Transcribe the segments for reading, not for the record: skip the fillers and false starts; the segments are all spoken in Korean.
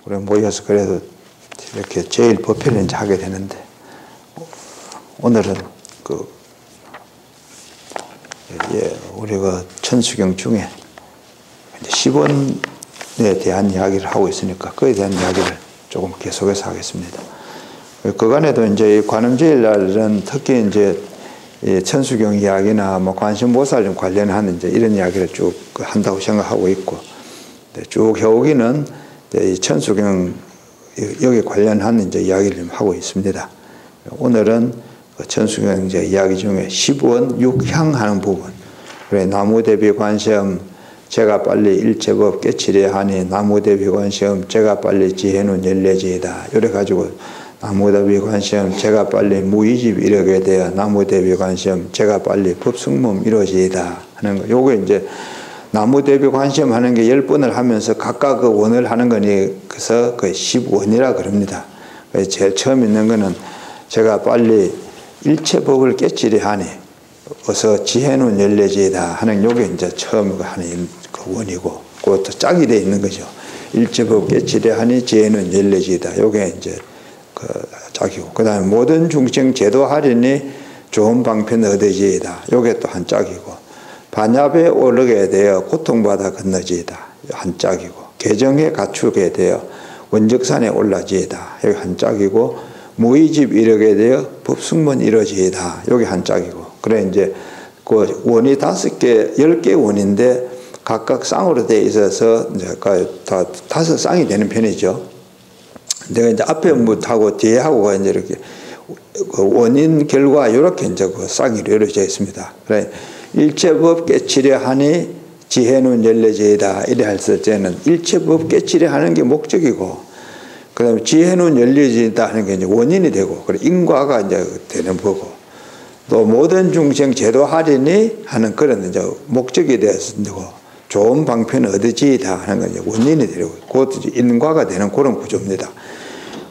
우리 모여서 그래도 이렇게 제일 법회를 이제 하게 되는데, 오늘은 우리가 천수경 중에 10원에 대한 이야기를 하고 있으니까 그에 대한 이야기를 조금 계속해서 하겠습니다. 그간에도 이제 관음제일 날은 특히 이제 천수경 이야기나 뭐 관심보살 관련한 이제 이런 이야기를 쭉 한다고 생각하고 있고, 쭉 해오기는 이 천수경 여기 관련한 이제 이야기를 좀 하고 있습니다. 오늘은 그 천수경 이제 이야기 중에 10원 6향 하는 부분. 그래, 나무대비 관시음 제가 빨리 일체법 깨치려 하니 나무대비 관시음 제가 빨리 지혜는 열려지이다. 이래 가지고 나무대비 관시음 제가 빨리 무의집 이르게 되어 나무대비 관시음 제가 빨리 법승몸 이루어지이다 하는 거. 요거 이제 나무대비 관시음 하는 게 10번을 하면서 각각 그 원을 하는 거니, 그래서 그 10원이라 그럽니다. 제일 처음 있는 거는 제가 빨리 일체법을 깨치려 하니 어서 지혜는 열려지이다 하는 요게 이제 처음 하는 그 원이고, 그것도 짝이 돼 있는 거죠. 일체법 깨치려 하니 지혜는 열려지이다. 요게 이제 그 짝이고, 그 다음에 모든 중생 제도하리니 좋은 방편 얻으지이다. 요게 또 한 짝이고, 반야배 오르게 되어 고통받아 건너지이다. 한 짝이고, 개정에 갖추게 되어 원적산에 올라지이다. 여기 한 짝이고, 무의집 이르게 되어 법승문 이루어지이다. 여기 한 짝이고. 그래 이제 그 원이 5개, 10개 원인데 각각 쌍으로 되어 있어서 이제 다 5쌍이 되는 편이죠. 내가 이제 앞에 못하고 뒤에 하고가 이제 이렇게 그 원인 결과 이렇게 이제 그 쌍이 이루어져 있습니다. 그래 일체법 깨치려 하니 지혜는 열려지이다. 이래 할 때는 일체법 깨치려 하는 게 목적이고, 그 다음에 지혜는 열려지이다 하는 게 이제 원인이 되고, 그래 인과가 이제 되는 거고, 또 모든 중생 제도하리니 하는 그런 이제 목적이 되어서 되고, 좋은 방편을 얻으지이다 하는 건 이제 원인이 되고, 그것도 인과가 되는 그런 구조입니다.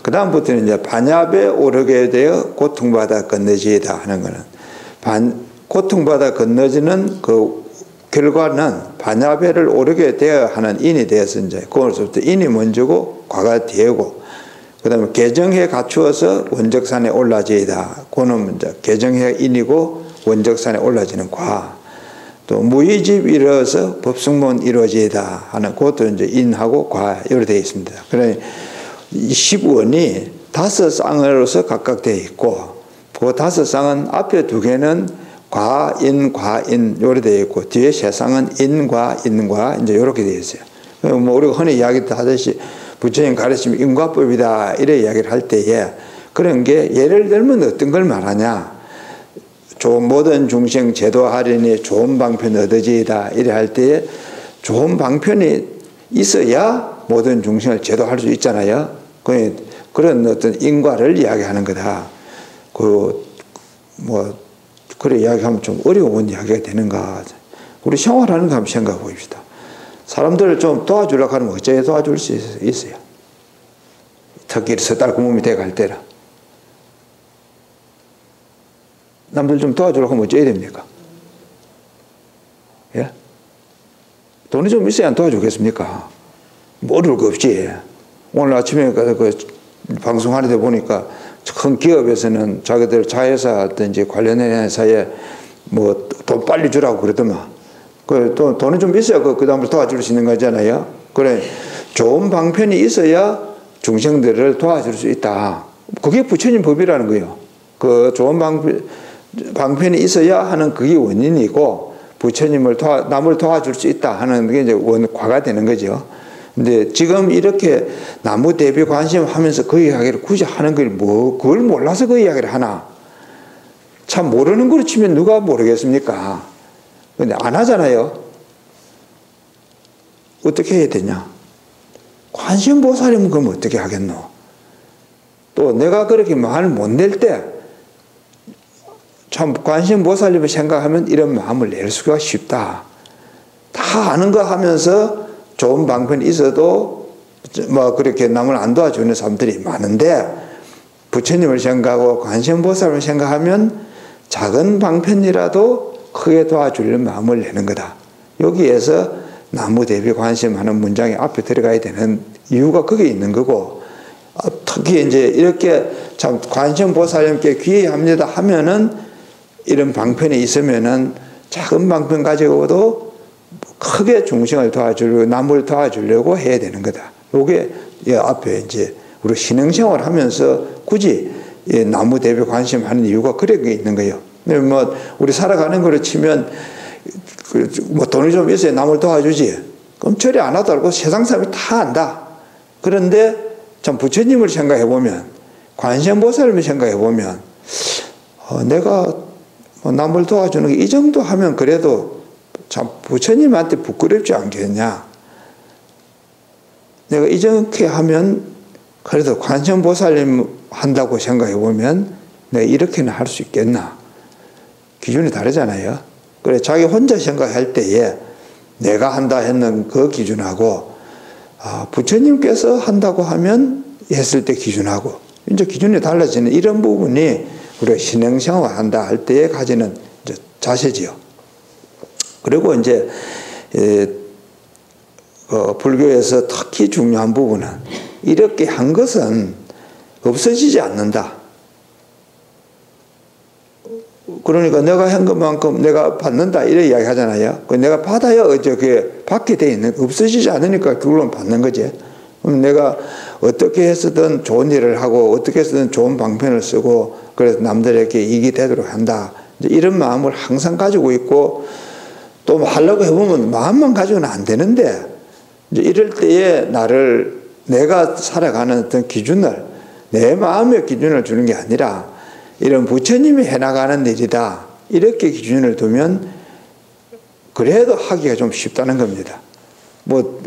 그 다음부터는 이제 반야배 오르게 되어 고통받아 건너지이다 하는 거는 고통받아 건너지는 그 결과는 반야배를 오르게 되어 하는 인이 되어서 이제 그것부터 인이 먼저고 과가 뒤에고, 그 다음에 개정해 갖추어서 원적산에 올라지이다. 그는 이제 개정해 인이고 원적산에 올라지는 과. 또 무의집 이르어서 법승문 이루어지이다 하는 그것도 이제 인하고 과 이렇게 되어 있습니다. 그러니 이 10원이 5쌍으로서 각각 되어 있고, 그 5쌍은 앞에 2개는 과인, 과인, 요렇게 되어 있고, 뒤에 3쌍은 인과, 인과, 이제 요렇게 되어 있어요. 뭐, 우리가 흔히 이야기 하듯이 부처님 가르치면 인과법이다, 이래 이야기를 할 때에 그런 게 예를 들면 어떤 걸 말하냐. 모든 중생 제도하리니 좋은 방편 얻으지이다, 이래 할 때에 좋은 방편이 있어야 모든 중생을 제도할 수 있잖아요. 그런 어떤 인과를 이야기하는 거다. 그래 이야기하면 좀 어려운 이야기가 되는가. 우리 생활하는 거 한번 생각해 봅시다. 사람들을 좀 도와주려고 하면 어째 도와줄 수 있어요? 특히 서달 구멍이 돼갈 때라. 남들 좀 도와주려고 하면 어째야 됩니까? 예? 돈이 좀 있어야 안 도와주겠습니까? 뭐 어려울 거 없지. 오늘 아침에 그 방송하는데 보니까 큰 기업에서는 자기들 자회사든지 관련된 회사에 뭐 돈 빨리 주라고 그러더만. 또 돈이 좀 있어야 그 다음부터 도와줄 수 있는 거잖아요. 그래 좋은 방편이 있어야 중생들을 도와줄 수 있다. 그게 부처님 법이라는 거예요. 그 좋은 방편이 있어야 하는 그게 원인이고, 부처님을 남을 도와줄 수 있다 하는 게 이제 과가 되는 거죠. 근데 지금 이렇게 나무 대비 관심 하면서 그 이야기를 굳이 하는 걸 그걸 몰라서 그 이야기를 하나? 참 모르는 거로 치면 누가 모르겠습니까? 근데 안 하잖아요. 어떻게 해야 되냐? 관심보살이면 그럼 어떻게 하겠노? 또 내가 그렇게 말을 못 낼 때 참 관심보살님을 생각하면 이런 마음을 낼 수가 쉽다. 다 아는 거 하면서 좋은 방편이 있어도 뭐 그렇게 남을 안 도와주는 사람들이 많은데, 부처님을 생각하고 관심보살을 생각하면 작은 방편이라도 크게 도와주려는 마음을 내는 거다. 여기에서 나무 대비 관심하는 문장이 앞에 들어가야 되는 이유가 거기에 있는 거고, 특히 이제 이렇게 참 관세음보살님께 귀의합니다 하면은 이런 방편이 있으면은 작은 방편 가지고도 크게 중생을 도와주려고, 남을 도와주려고 해야 되는 거다. 요게 앞에 이제 우리 신앙생활 하면서 굳이 나무 대비 관심하는 이유가 그런 게 있는 거예요. 뭐 우리 살아가는 거로 치면 뭐 돈이 좀 있어야 남을 도와주지. 그럼 처리 안 하더라도 세상 사람이 다 안다. 그런데 참 부처님을 생각해 보면, 관세음보살을 생각해 보면, 내가 남을 도와주는 게 이 정도 하면 그래도 참 부처님한테 부끄럽지 않겠냐. 내가 이렇게 하면 그래도 관세음보살님 한다고 생각해 보면 내가 이렇게는 할 수 있겠나. 기준이 다르잖아요. 그래 자기 혼자 생각할 때에 내가 한다 했는 그 기준하고, 부처님께서 한다고 하면 했을 때 기준하고 이제 기준이 달라지는 이런 부분이 우리가 신앙생활 한다 할 때에 가지는 이제 자세지요. 그리고 이제 불교에서 특히 중요한 부분은 이렇게 한 것은 없어지지 않는다. 그러니까 내가 한 것만큼 내가 받는다 이래 이야기 하잖아요. 내가 받아야 어저께 받게 돼 있는, 없어지지 않으니까 그걸로 받는 거지. 그럼 내가 어떻게 해서든 좋은 일을 하고 어떻게 해서든 좋은 방편을 쓰고 그래서 남들에게 이익이 되도록 한다. 이제 이런 마음을 항상 가지고 있고, 또 하려고 해보면 마음만 가지고는 안 되는데, 이제 이럴 때에 내가 살아가는 어떤 기준을, 내 마음의 기준을 주는 게 아니라 이런 부처님이 해나가는 일이다. 이렇게 기준을 두면 그래도 하기가 좀 쉽다는 겁니다. 뭐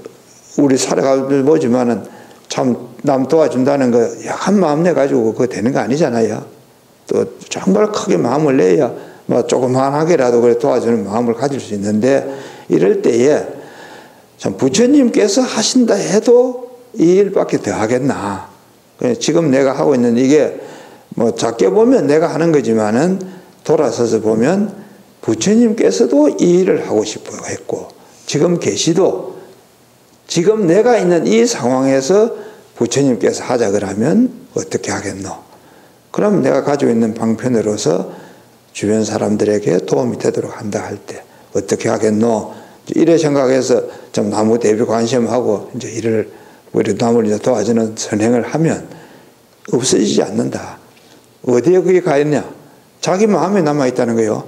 우리 살아가 보지만은 참 남 도와준다는 거 약한 마음 내 가지고 그거 되는 거 아니잖아요. 또 정말 크게 마음을 내야 뭐 조그만하게라도 그래 도와주는 마음을 가질 수 있는데, 이럴 때에 참 부처님께서 하신다 해도 이 일밖에 더 하겠나. 지금 내가 하고 있는 이게 뭐 작게 보면 내가 하는 거지만은 돌아서서 보면 부처님께서도 이 일을 하고 싶어 했고, 지금 계시도 지금 내가 있는 이 상황에서 부처님께서 하자 그러면 어떻게 하겠노? 그럼 내가 가지고 있는 방편으로서 주변 사람들에게 도움이 되도록 한다 할 때 어떻게 하겠노? 이래 생각해서 좀 나무 대비 관심하고 이제 일을 우리 남을 이제 도와주는 선행을 하면 없어지지 않는다. 어디에 그게 가 있냐? 자기 마음에 남아 있다는 거예요.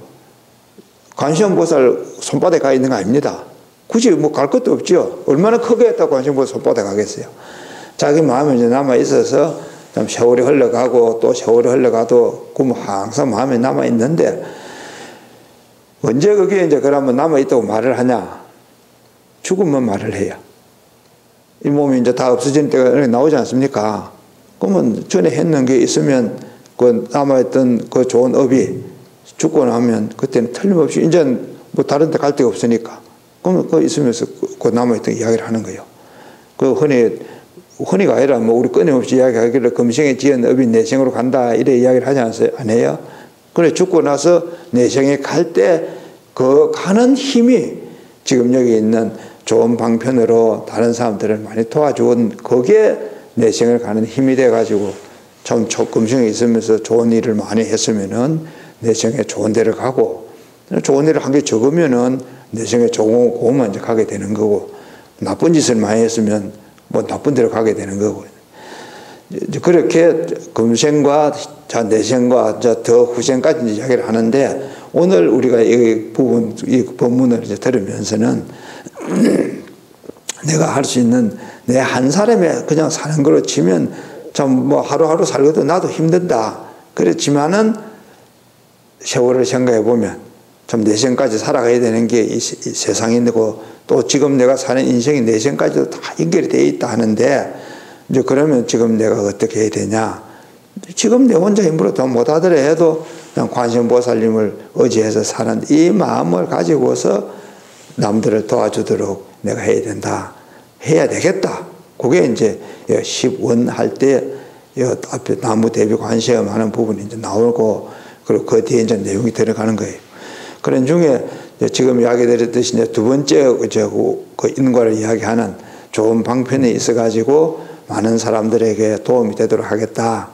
관세음보살 손바닥에 가 있는 거 아닙니다. 굳이 뭐 갈 것도 없죠. 얼마나 크게 했다고 관세음보살 손바닥에 가겠어요. 자기 마음에 이제 남아 있어서 좀 세월이 흘러가고 또 세월이 흘러가도 그 항상 마음에 남아 있는데, 언제 그게 이제 그러면 남아 있다고 말을 하냐? 죽으면 말을 해요. 이 몸이 이제 다 없어지는 때가 나오지 않습니까? 그러면 전에 했는 게 있으면 그 남아있던 그 좋은 업이 죽고 나면 그때는 틀림없이 이제 뭐 다른 데 갈 데가 없으니까 그러면 그 있으면서 그 남아있던 이야기를 하는 거예요. 그 흔히가 아니라 뭐 우리 끊임없이 이야기하기를 금생에 지은 업이 내생으로 간다 이래 이야기를 하지 않아요? 그래 죽고 나서 내생에 갈 때 그 가는 힘이 지금 여기 있는 좋은 방편으로 다른 사람들을 많이 도와준 그게 내생을 가는 힘이 돼가지고 참 금생에 있으면서 좋은 일을 많이 했으면은 내생에 좋은 데를 가고, 좋은 일을 한 게 적으면은 내생에 좋은 곳만 이제 가게 되는 거고, 나쁜 짓을 많이 했으면 뭐 나쁜 데로 가게 되는 거고. 그렇게 금생과 내생과 더 후생까지 이야기를 하는데, 오늘 우리가 이 부분, 이 본문을 이제 들으면서는 내가 할 수 있는 내 한 사람의 그냥 사는 거로 치면 참 뭐 하루하루 살고도 나도 힘든다. 그렇지만은 세월을 생각해 보면 참 내생까지 살아가야 되는 게 이 세상이고, 또 지금 내가 사는 인생이 내생까지도 다 연결이 되어 있다 하는데, 이제 그러면 지금 내가 어떻게 해야 되냐? 지금 내 혼자 힘으로 더 못하더라 해도 그냥 관세음보살님을 의지해서 사는 이 마음을 가지고서 남들을 도와주도록 내가 해야 된다. 해야 되겠다. 그게 이제 10원 할 때 앞에 나무 대비 관세음 하는 부분이 이제 나오고, 그리고 그 뒤에 이제 내용이 들어가는 거예요. 그런 중에 지금 이야기 드렸듯이 이제 두 번째 그 인과를 이야기하는 좋은 방편이 있어가지고 많은 사람들에게 도움이 되도록 하겠다.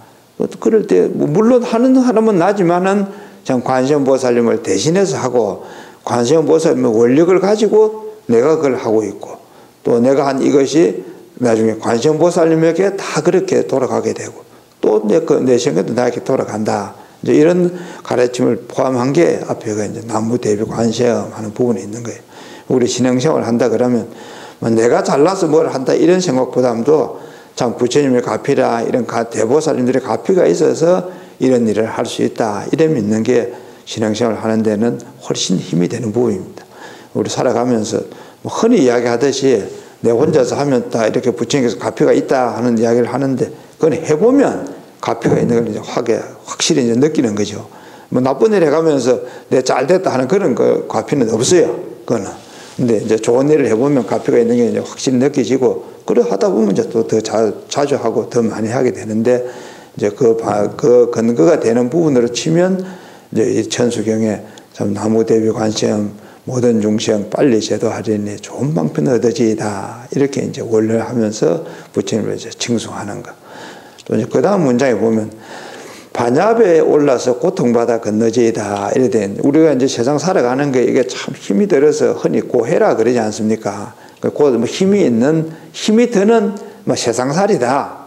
그럴 때 물론 하는 사람은 나지만은 참 관세음보살님을 대신해서 하고 관세음보살님의 원력을 가지고 내가 그걸 하고 있고 또 내가 한 이것이 나중에 관세음보살님에게 다 그렇게 돌아가게 되고 또 내 생각도 나에게 돌아간다. 이제 이런 가르침을 포함한 게 앞에가 이제 나무대비 관세음 하는 부분이 있는 거예요. 우리 신앙생활을 한다 그러면 내가 잘나서 뭘 한다 이런 생각보다도 참 부처님의 가피라 이런 대보살님들의 가피가 있어서 이런 일을 할 수 있다. 이래 믿는 게 신앙생활을 하는 데는 훨씬 힘이 되는 부분입니다. 우리 살아가면서 뭐 흔히 이야기하듯이 내 혼자서 하면 다 이렇게 부처님께서 가피가 있다 하는 이야기를 하는데 그건 해보면 가피가 있는 걸 이제 확실히 이제 느끼는 거죠. 뭐 나쁜 일 해가면서 내 잘됐다 하는 그런 그 가피는 없어요. 그거는. 근데 이제 좋은 일을 해보면 가피가 있는 게 이제 확실히 느껴지고 그래 하다 보면 이제 또 더 자주 하고 더 많이 하게 되는데 이제 그 근거가 되는 부분으로 치면 이제 이 천수경에 참 나무대비 관세음 모든 중생 빨리 제도하리니 좋은 방편을 얻으지이다. 이렇게 이제 원래를 하면서 부처님을 이제 칭송하는 것. 또 이제 그 다음 문장에 보면 반야배에 올라서 고통받아 건너지이다. 이래 된 우리가 이제 세상 살아가는 게 이게 참 힘이 들어서 흔히 고해라 그러지 않습니까? 뭐 힘이 드는 뭐 세상살이다.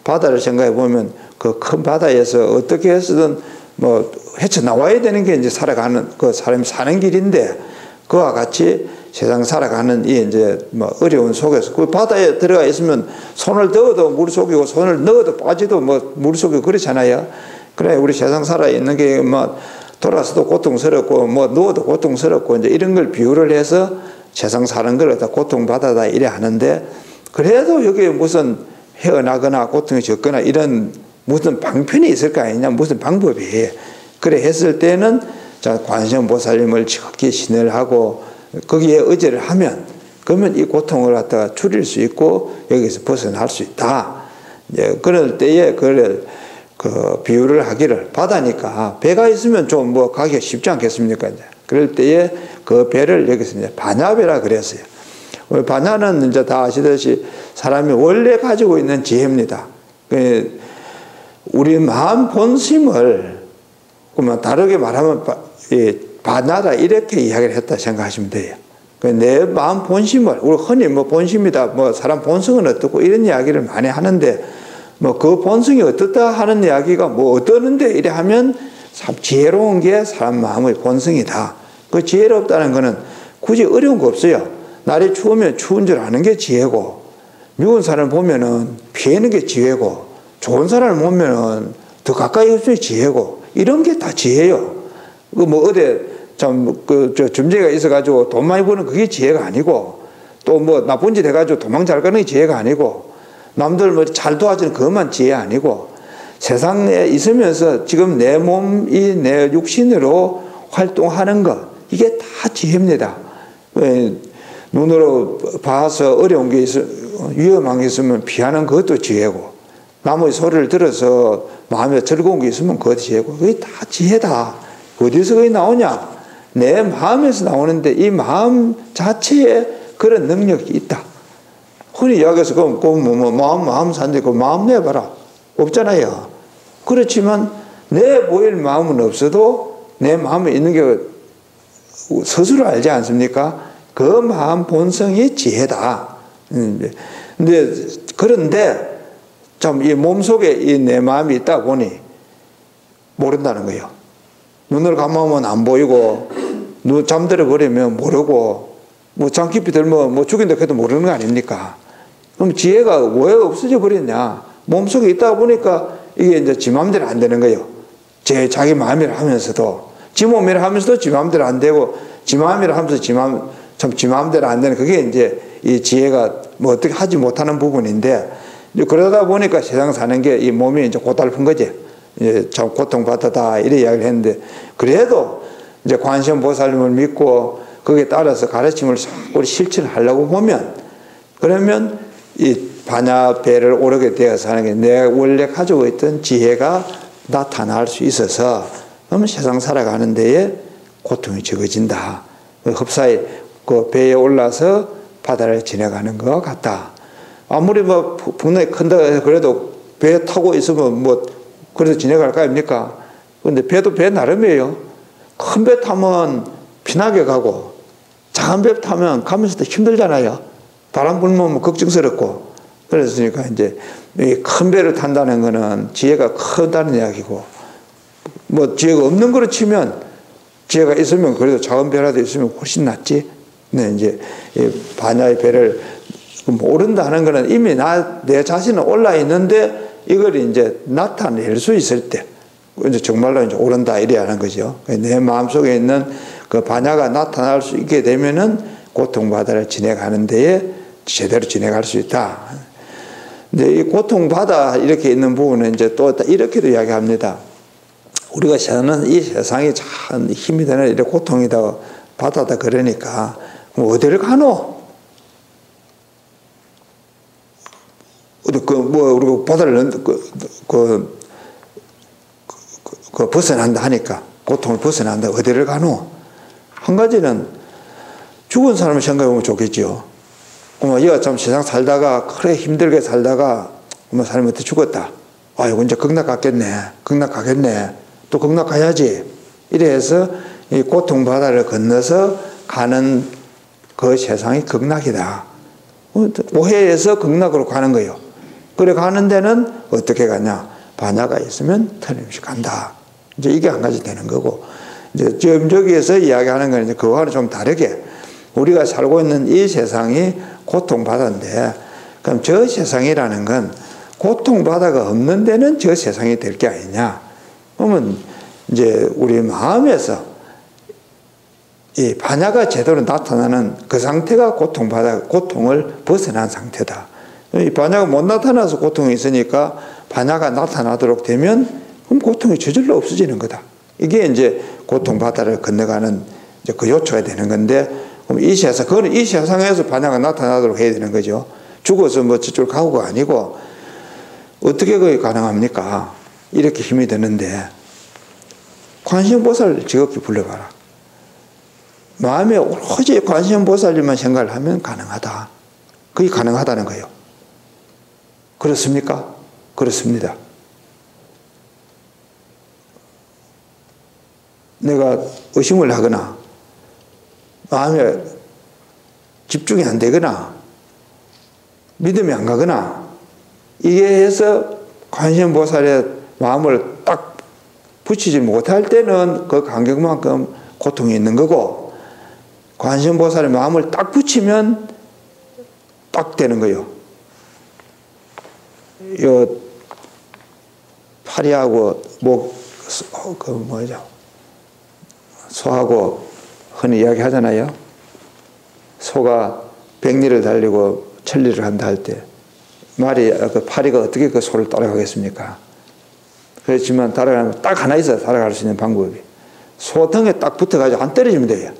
바다를 생각해 보면 그 큰 바다에서 어떻게 해서든 뭐 헤쳐나와야 되는 게 이제 살아가는 그 사람이 사는 길인데 그와 같이 세상 살아가는 이 이제 뭐 어려운 속에서 그 바다에 들어가 있으면 손을 넣어도 물속이고 손을 넣어도 빠지도 뭐 물속이고 그렇잖아요. 그래 우리 세상 살아 있는 게 뭐 돌아서도 고통스럽고 뭐 누워도 고통스럽고 이제 이런 걸 비유를 해서 세상 사는 걸 다 고통받아다 이래 하는데 그래도 여기에 무슨 헤어나거나 고통이 적거나 이런 무슨 방편이 있을 거 아니냐 무슨 방법이 그래 했을 때는 자 관세음보살님을 적게 신을 하고 거기에 의지를 하면 그러면 이 고통을 갖다가 줄일 수 있고 여기서 벗어날 수 있다. 이제 그럴 때에 그 비유를 하기를 바다니까 배가 있으면 좀 뭐 가기가 쉽지 않겠습니까? 이제 그럴 때에 그 배를 여기서 이제 반야배라 그랬어요. 반야는 이제 다 아시듯이 사람이 원래 가지고 있는 지혜입니다. 우리 마음 본심을 다르게 말하면 반야다 이렇게 이야기를 했다 생각하시면 돼요. 내 마음 본심을 우리 흔히 뭐 본심이다 뭐 사람 본성은 어떻고 이런 이야기를 많이 하는데 뭐 그 본성이 어떻다 하는 이야기가 뭐 어떠는데 이래 하면 참 지혜로운 게 사람 마음의 본성이다. 그 지혜롭다는 거는 굳이 어려운 거 없어요. 날이 추우면 추운 줄 아는 게 지혜고 미운 사람을 보면은 피하는 게 지혜고 좋은 사람을 보면은 더 가까이 있으면 지혜고 이런 게 다 지혜요. 그 뭐 어디 저 점쟁이가 있어가지고 돈 많이 버는 그게 지혜가 아니고 또 뭐 나쁜 짓 해가지고 도망 잘 가는 게 지혜가 아니고 남들 뭐 잘 도와주는 그것만 지혜 아니고 세상에 있으면서 지금 내 몸이 내 육신으로 활동하는 것 이게 다 지혜입니다. 눈으로 봐서 어려운 게 위험한 게 있으면 피하는 그것도 지혜고 남의 소리를 들어서 마음에 즐거운 게 있으면 그것도 지혜고 그게 다 지혜다. 어디서 그게 나오냐? 내 마음에서 나오는데 이 마음 자체에 그런 능력이 있다. 흔히 이야기해서 마음 산데 그 마음 내봐라. 없잖아요. 그렇지만 내 보일 마음은 없어도 내 마음에 있는 게 스스로 알지 않습니까? 그 마음 본성이 지혜다. 그런데 참 이 몸속에 이 내 마음이 있다 보니 모른다는 거예요. 눈을 감으면 안 보이고 눈 잠들어 버리면 모르고 뭐 잠 깊이 들면 뭐 죽인다 해도 모르는 거 아닙니까? 그럼 지혜가 왜 없어져 버렸냐? 몸속에 있다 보니까 이게 이제 지 마음대로 안 되는 거예요. 자기 마음이라 하면서도 지 몸이라 하면서도 지 마음대로 안 되고 지 마음이라 하면서 지 마음대로 안 되는 그게 이제 이 지혜가 뭐 어떻게 하지 못하는 부분인데 그러다 보니까 세상 사는 게 이 몸이 이제 고달픈 거지. 참 고통받았다 이래 이야기를 했는데 그래도 이제 관세음보살님을 믿고 거기에 따라서 가르침을 우리 실천하려고 보면 그러면 이 반야배를 오르게 되어서 하는 게 내가 원래 가지고 있던 지혜가 나타날 수 있어서 그러면 세상 살아가는 데에 고통이 적어진다. 흡사히 그 배에 올라서 바다를 지나가는 것 같다. 아무리 뭐 풍랑이 큰다 해서 그래도 배 타고 있으면 뭐 그래도 지나갈 거 아닙니까? 근데 배도 배 나름이에요. 큰 배 타면 편하게 가고 작은 배 타면 가면서도 힘들잖아요. 바람 불면 뭐 걱정스럽고. 그랬으니까 이제 큰 배를 탄다는 거는 지혜가 크다는 이야기고, 뭐 지혜가 없는 거로 치면 지혜가 있으면 그래도 작은 배라도 있으면 훨씬 낫지. 네, 이제 반야의 배를 모른다 하는 거는 이미 내 자신은 올라 있는데 이걸 이제 나타낼 수 있을 때 이제 정말로 이제 오른다 이래야 하는 거죠. 내 마음속에 있는 그 반야가 나타날 수 있게 되면은 고통바다를 지나가는 데에 제대로 지나갈 수 있다. 근데 이 고통바다 이렇게 있는 부분은 이제 또 이렇게도 이야기합니다. 우리가 사는 이 세상이 참 힘이 되는 이런 고통이다, 바다다 그러니까 어디를 가노? 우리가 바다를 벗어난다 하니까, 고통을 벗어난다. 어디를 가노? 한 가지는 죽은 사람을 생각해보면 좋겠지요. 얘가 참 세상 살다가, 그래 힘들게 살다가, 사람이 어떻게 죽었다. 아이고, 이제 극락 가겠네. 또 극락 가야지. 이래서 이 고통바다를 건너서 가는 그 세상이 극락이다. 오해해서 극락으로 가는 거예요. 그래 가는 데는 어떻게 가냐? 반야가 있으면 틀림없이 간다. 이제 이게 한 가지 되는 거고, 이제 지금 저기에서 이야기하는 건 이제 그거와는 좀 다르게 우리가 살고 있는 이 세상이 고통바다인데, 그럼 저 세상이라는 건 고통바다가 없는 데는 저 세상이 될 게 아니냐? 그러면 이제 우리 마음에서 이 반야가 제대로 나타나는 그 상태가 고통을 벗어난 상태다. 이 반야가 못 나타나서 고통이 있으니까 반야가 나타나도록 되면 그럼 고통이 저절로 없어지는 거다. 이게 이제 고통바다를 건너가는 이제 그 요초가 되는 건데, 그럼 그거는 이 세상에서 반야가 나타나도록 해야 되는 거죠. 죽어서 뭐 저쪽 가고가 아니고, 어떻게 그게 가능합니까? 이렇게 힘이 드는데, 관세음보살을 지극히 불러봐라. 마음에 오로지 관세음보살님만 생각을 하면 가능하다. 그게 가능하다는 거예요. 그렇습니까? 그렇습니다. 내가 의심을 하거나 마음에 집중이 안 되거나 믿음이 안 가거나 이게 해서 관세음보살의 마음을 딱 붙이지 못할 때는 그 간격만큼 고통이 있는 거고, 관세음보살의 마음을 딱 붙이면 딱 되는 거예요. 요 파리하고 소하고 흔히 이야기 하잖아요. 소가 백리를 달리고 천리를 한다 할 때 그 파리가 어떻게 그 소를 따라가겠습니까? 그렇지만 따라가면 딱 하나 있어요. 따라갈 수 있는 방법이. 소 등에 딱 붙어가지고 안 떨어지면 돼요.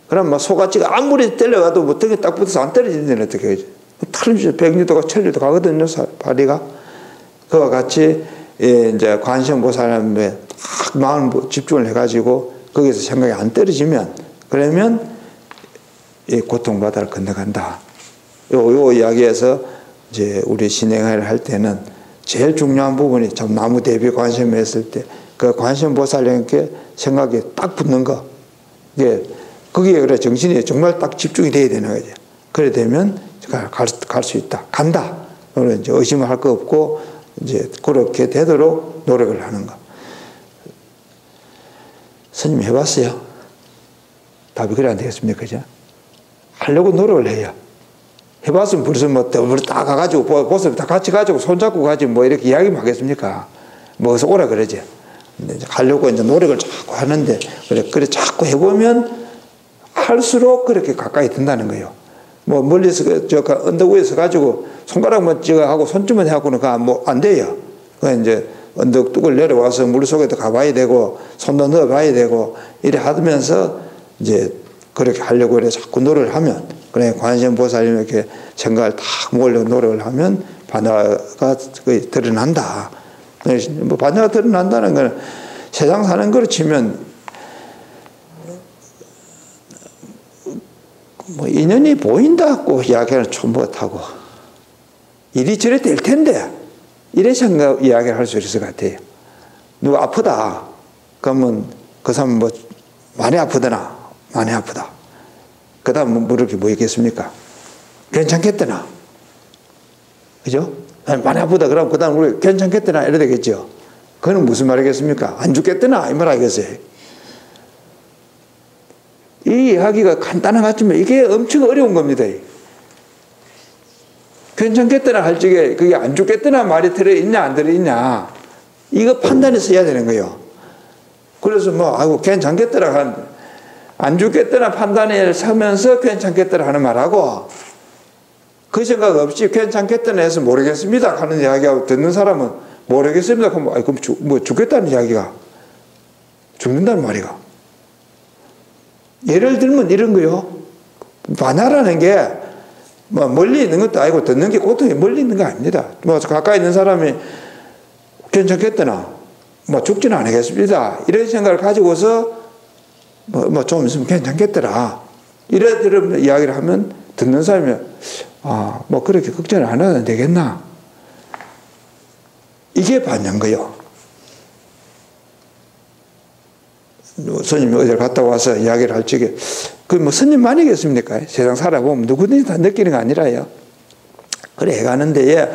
그럼 뭐 소가 지금 아무리 때려가도 뭐 등에 딱 붙어서 안 떨어지는데 어떻게 하지? 틀림없이 백리도 가 천리도 가거든요. 파리가. 그와 같이 이제 관세음보살님에 딱 마음 집중을 해가지고 거기서 생각이 안 떨어지면, 그러면 이 고통바다를 건너간다. 요 이야기에서 이제 우리 신행을 할 때는 제일 중요한 부분이 참 나무 대비 관세음을 했을 때 그 관세음보살님께 생각이 딱 붙는 거. 거기에 그래 정신이 정말 딱 집중이 돼야 되는 거죠. 그래 되면 갈 수 있다. 간다. 그러면 이제 의심을 할 거 없고 이제 그렇게 되도록 노력을 하는 거. 스님 해봤어요? 답이 그래 안 되겠습니까? 그죠? 하려고 노력을 해요. 해봤으면 벌써 딱 가가지고 보습 다 같이 가지고 손잡고 가지 뭐 이렇게 이야기만 하겠습니까? 어서 오라 그러지. 근데 이제 가려고 이제 노력을 자꾸 하는데, 그래 자꾸 해보면 할수록 그렇게 가까이 든다는 거예요. 멀리서 언덕 위에 서 가지고 손가락만 찍어 하고 손짓만 해갖고는 안 돼요. 이제 언덕 뚝을 내려와서 물 속에도 가봐야 되고 손도 넣어봐야 되고 이래 하면서 이제 그렇게 하려고 이래 자꾸 노력을 하면, 그래 관세음보살님 이렇게 생각을 딱 모으려고 노력을 하면 반야가 드러난다. 반야가 드러난다는 건 세상 사는 거로 치면 뭐 인연이 보인다고 이야기하는 촌못하고 이리저리 될 텐데 이래 생각 이야기를 할 수 있을 것 같아요. 누가 아프다 그러면 그 사람 뭐 많이 아프더나 많이 아프다. 그 다음 물을 게 뭐 있겠습니까? 괜찮겠더나 그죠? 많이 아프다 그러면 그 다음 우리 괜찮겠더나 이래 되겠죠. 그건 무슨 말이겠습니까? 안 죽겠더나 이 말 아니겠어요? 이 이야기가 간단한 것 같지만 이게 엄청 어려운 겁니다. 괜찮겠더나 할 적에 그게 안 죽겠더나 말이 들어있냐 안 들어있냐 이거 판단해서 해야 되는 거예요. 그래서 뭐 아이고 괜찮겠더라 안 죽겠더나 판단을 서면서 괜찮겠더라 하는 말하고 그 생각 없이 괜찮겠더나 해서 모르겠습니다 하는 이야기하고 듣는 사람은 모르겠습니다 그럼 아이고 뭐 죽겠다는 이야기가 죽는다는 말이가. 예를 들면 이런 거요. 반야라는 게 뭐 멀리 있는 것도 아니고 듣는 게 고통이 멀리 있는 거 아닙니다. 뭐 가까이 있는 사람이 괜찮겠더나 뭐 죽지는 않겠습니다. 이런 생각을 가지고서 뭐 좀 있으면 괜찮겠더라. 이런 이야기를 하면 듣는 사람이 뭐 그렇게 걱정을 안 해도 되겠나. 이게 반야인 거요. 스님이 어디를 갔다 와서 이야기를 할 적에 그 뭐 스님만이겠습니까? 세상 살아보면 누구든지 다 느끼는 거 아니라요. 그래 해가는데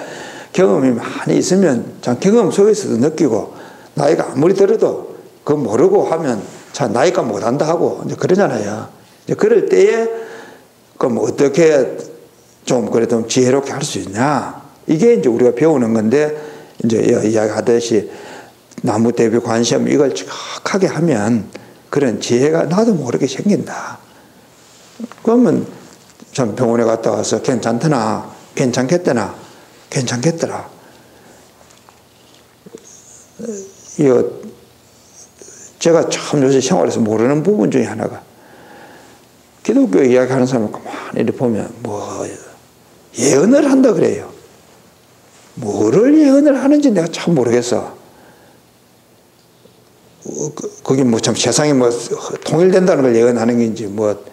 경험이 많이 있으면 참 경험 속에서도 느끼고 나이가 아무리 들어도 그거 모르고 하면 참 나이가 못한다 하고 이제 그러잖아요. 이제 그럴 때에 그럼 어떻게 좀 그래도 지혜롭게 할 수 있냐? 이게 이제 우리가 배우는 건데 이제 이야기하듯이 나무 대비 관심 이걸 정확하게 하면 그런 지혜가 나도 모르게 생긴다. 그러면 참 병원에 갔다 와서 괜찮더나 괜찮겠더나 괜찮겠더라. 이거 제가 참 요새 생활에서 모르는 부분 중에 하나가 기독교 이야기하는 사람을 가만히 보면 뭐 예언을 한다 그래요. 뭐를 예언을 하는지 내가 참 모르겠어. 거기 뭐 참 세상이 뭐 통일된다는 걸 예언하는 건지 뭐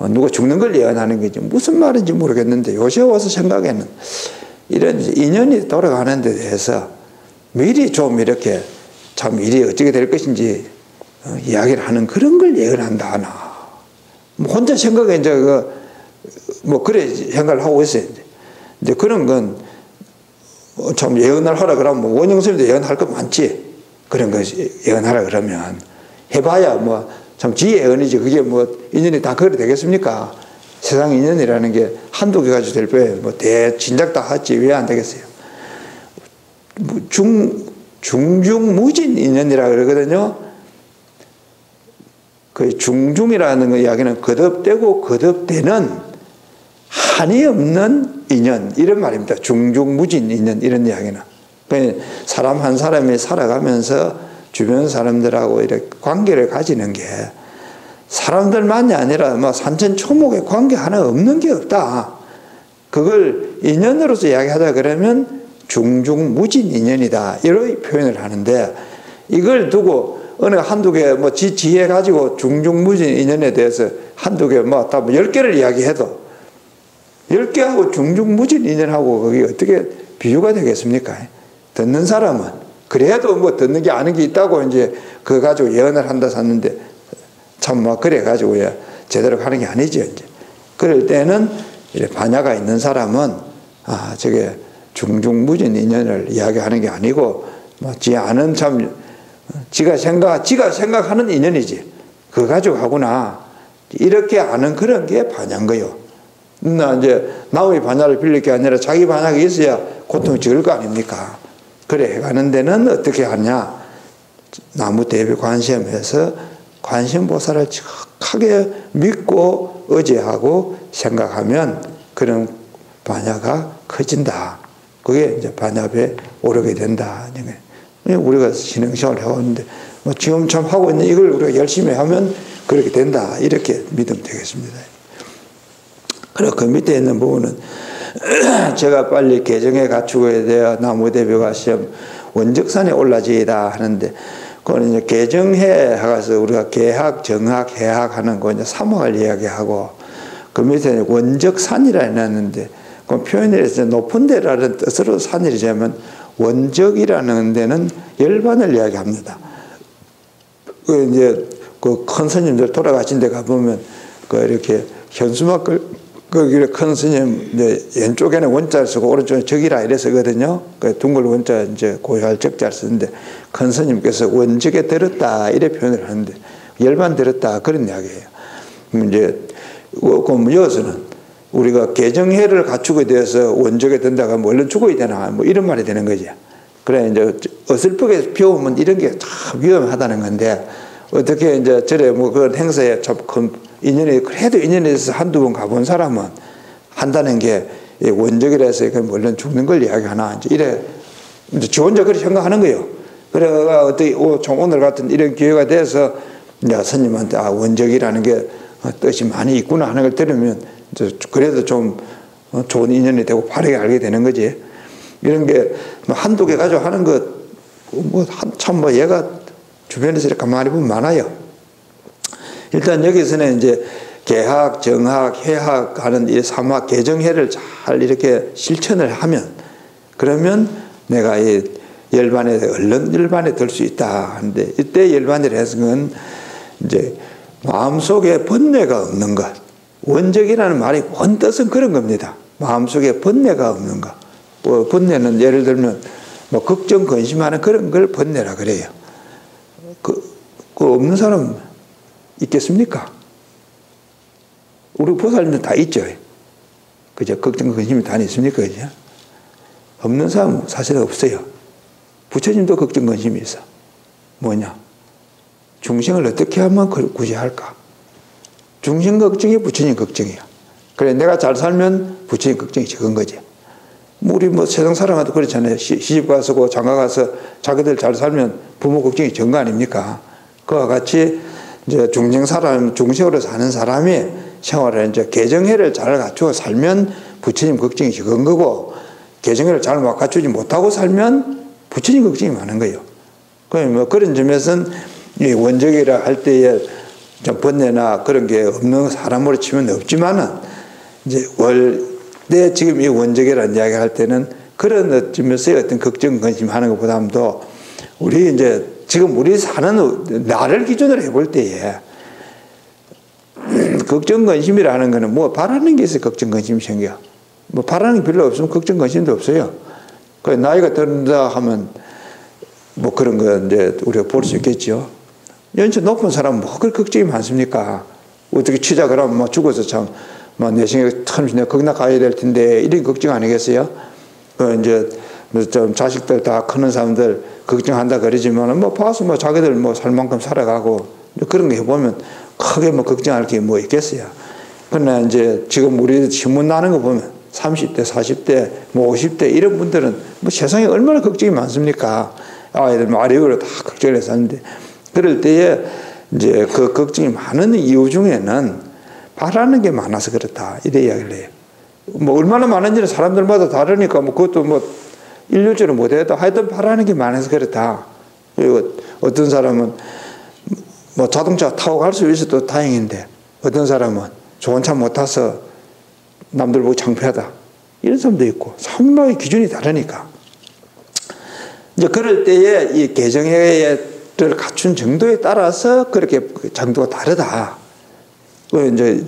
누가 죽는 걸 예언하는 건지 무슨 말인지 모르겠는데 요새 와서 생각에는 이런 인연이 돌아가는 데 대해서 미리 좀 이렇게 참 일이 어떻게 될 것인지 이야기를 하는 그런 걸 예언한다 하나. 뭐 혼자 생각에 이제 뭐 그래 생각을 하고 있어요. 이제 그런 건 참 예언을 하라 그러면 뭐 원영스님도 예언할 거 많지. 그런 거 예언하라 그러면 해봐야 뭐 참 지 예언이지 그게 뭐 인연이 다 그래 되겠습니까? 세상 인연이라는 게 한두 개 가지고 될 거예요. 뭐 진작 다 하지 왜 안 되겠어요? 중중무진 인연이라 그러거든요. 그 중중이라는 거 이야기는 거듭되고 거듭되는 한이 없는 인연 이런 말입니다. 중중무진 인연 이런 이야기는. 사람 한 사람이 살아가면서 주변 사람들하고 이렇게 관계를 가지는 게 사람들만이 아니라 뭐 산천초목에 관계 하나 없는 게 없다. 그걸 인연으로서 이야기하자 그러면 중중무진 인연이다. 이런 표현을 하는데 이걸 두고 어느 한두 개 뭐 지혜 가지고 중중무진 인연에 대해서 한두 개 뭐 다 10개를 이야기해도 10개하고 중중무진 인연하고 그게 어떻게 비교가 되겠습니까? 듣는 사람은 그래도 뭐 듣는 게 아는 게 있다고 이제 그거 가지고 예언을 한다 샀는데 참 뭐 그래 가지고 제대로 가는 게 아니죠. 이제 그럴 때는 반야가 있는 사람은 저게 중중무진 인연을 이야기하는 게 아니고 뭐 지 아는 참 지가 생각하는 인연이지. 그거 가지고 하구나 이렇게 아는 그런 게 반야인 거요. 나 이제 남의 반야를 빌릴 게 아니라 자기 반야가 있어야 고통이 적을 거 아닙니까? 그래 가는 데는 어떻게 하냐? 나무 대비 관심에서 관심보살을 정확하게 믿고 의지하고 생각하면 그런 반야가 커진다. 그게 이제 반야에 오르게 된다. 우리가 신앙생활을 해왔는데 뭐 지금 참 하고 있는 이걸 우리가 열심히 하면 그렇게 된다. 이렇게 믿으면 되겠습니다. 그리고 그 밑에 있는 부분은 제가 빨리 개정에 갖추고에 대해 나무대비가 시험 원적산에 올라지이다 하는데 그거는 이제 개정해 가서 우리가 개학, 정학, 해학 하는 거 이제 3학을 이야기하고 그 밑에 원적산이라 해놨는데 그 표현에서 높은 데라는 뜻으로 산이라면 원적이라는 데는 열반을 이야기합니다. 그 이제 그 큰 스님들 돌아가신 데 가보면 그 이렇게 현수막 거기에 큰 스님 이제 왼쪽에는 원자를 쓰고 오른쪽에 적이라 이래 쓰거든요. 그 둥글 원자 이제 고유할 적자를 쓰는데 큰 스님께서 원적에 들었다 이래 표현을 하는데 열반 들었다 그런 이야기예요. 이제 그럼 여기서는 우리가 개정해를 갖추게 되어서 원적에 든다가 뭐 얼른 죽어야 되나 뭐 이런 말이 되는 거죠. 그래 이제 어설프게 배우면 이런 게 참 위험하다는 건데 어떻게 이제 저래 뭐 그런 행사에 참 큰 인연이 그래도 인연이 있어서 한두 번 가본 사람은 한다는 게 원적이라 해서 얼른 죽는 걸 이야기하나 이제 이래 이제 지 혼자 그렇게 생각하는 거예요. 그래가 어떻게 오늘 같은 이런 기회가 돼서 이제 스님한테 아 원적이라는 게 뜻이 많이 있구나 하는 걸 들으면 그래도 좀 좋은 인연이 되고 바르게 알게 되는 거지. 이런 게 한두 개 가지고 하는 것 뭐 한참 뭐 얘가 주변에서 이렇게 가만히 보면 많아요. 일단 여기서는 이제 개학, 정학, 해학 하는 이 삼학 개정해를 잘 이렇게 실천을 하면 그러면 내가 이 열반에 얼른 열반에 들 수 있다 하는데 이때 열반이라 해서 건 이제 마음속에 번뇌가 없는 것. 원적이라는 말이 원 뜻은 그런 겁니다. 마음속에 번뇌가 없는 것. 뭐 번뇌는 예를 들면 뭐 걱정 근심하는 그런 걸 번뇌라 그래요. 그 없는 사람 있겠습니까? 우리 보살님들 다 있죠. 그죠? 걱정 근심이 다 있습니까? 그죠? 없는 사람 사실 없어요. 부처님도 걱정 근심이 있어. 뭐냐? 중생을 어떻게 하면 구제할까? 중생 걱정이 부처님 걱정이야. 그래, 내가 잘 살면 부처님 걱정이 적은 거지. 우리 뭐 세상 사람한테 그렇잖아요. 시집 가서 장가 가서 자기들 잘 살면 부모 걱정이 적은 거 아닙니까? 그와 같이 이제 중생으로 사는 사람이 생활을 이제 개정해를 잘 갖추어 살면 부처님 걱정이 적은 거고, 개정해를 잘 갖추지 못하고 살면 부처님 걱정이 많은 거예요. 뭐 그런 점에서는 이 원적이라 할 때에 좀 번뇌나 그런 게 없는 사람으로 치면 없지만은 이제 원래 지금 이 원적이라는 이야기 할 때는 그런 점에서의 어떤 걱정, 근심하는 것보다도 우리 이제 지금 우리 사는 나를 기준으로 해볼 때에 걱정, 근심이라 하는 거는 뭐 바라는 게 있어요. 걱정, 근심이 생겨. 뭐 바라는 게 별로 없으면 걱정, 근심도 없어요. 그 나이가 든다 하면 뭐 그런 거 이제 우리가 볼 수 있겠죠. 연세 높은 사람은 뭐 그렇게 걱정이 많습니까? 어떻게 치자 그러면 뭐 죽어서 참, 뭐 내생에 참 내가 거기나 가야 될 텐데 이런 걱정 아니겠어요? 그 이제 좀 자식들 다 크는 사람들 걱정한다 그러지만은 뭐 봐서 뭐 자기들 뭐 살 만큼 살아가고 그런 거 해보면 크게 뭐 걱정할 게 뭐 있겠어요. 그러나 이제 지금 우리 신문 나는 거 보면 30대, 40대, 뭐 50대 이런 분들은 뭐 세상에 얼마나 걱정이 많습니까? 아이들 뭐 아래로 다 걱정을 해서 하는데 그럴 때에 이제 그 걱정이 많은 이유 중에는 바라는 게 많아서 그렇다. 이래 이야기를 해요. 뭐 얼마나 많은지는 사람들마다 다르니까 뭐 그것도 뭐 일률적으로 못해도 하여튼 바라는 게 많아서 그렇다. 그리고 어떤 사람은 뭐 자동차 타고 갈 수 있어도 다행인데 어떤 사람은 좋은 차 못 타서 남들 보고 창피하다. 이런 사람도 있고 상당히 기준이 다르니까. 이제 그럴 때에 이 개정회를 갖춘 정도에 따라서 그렇게 정도가 다르다. 이제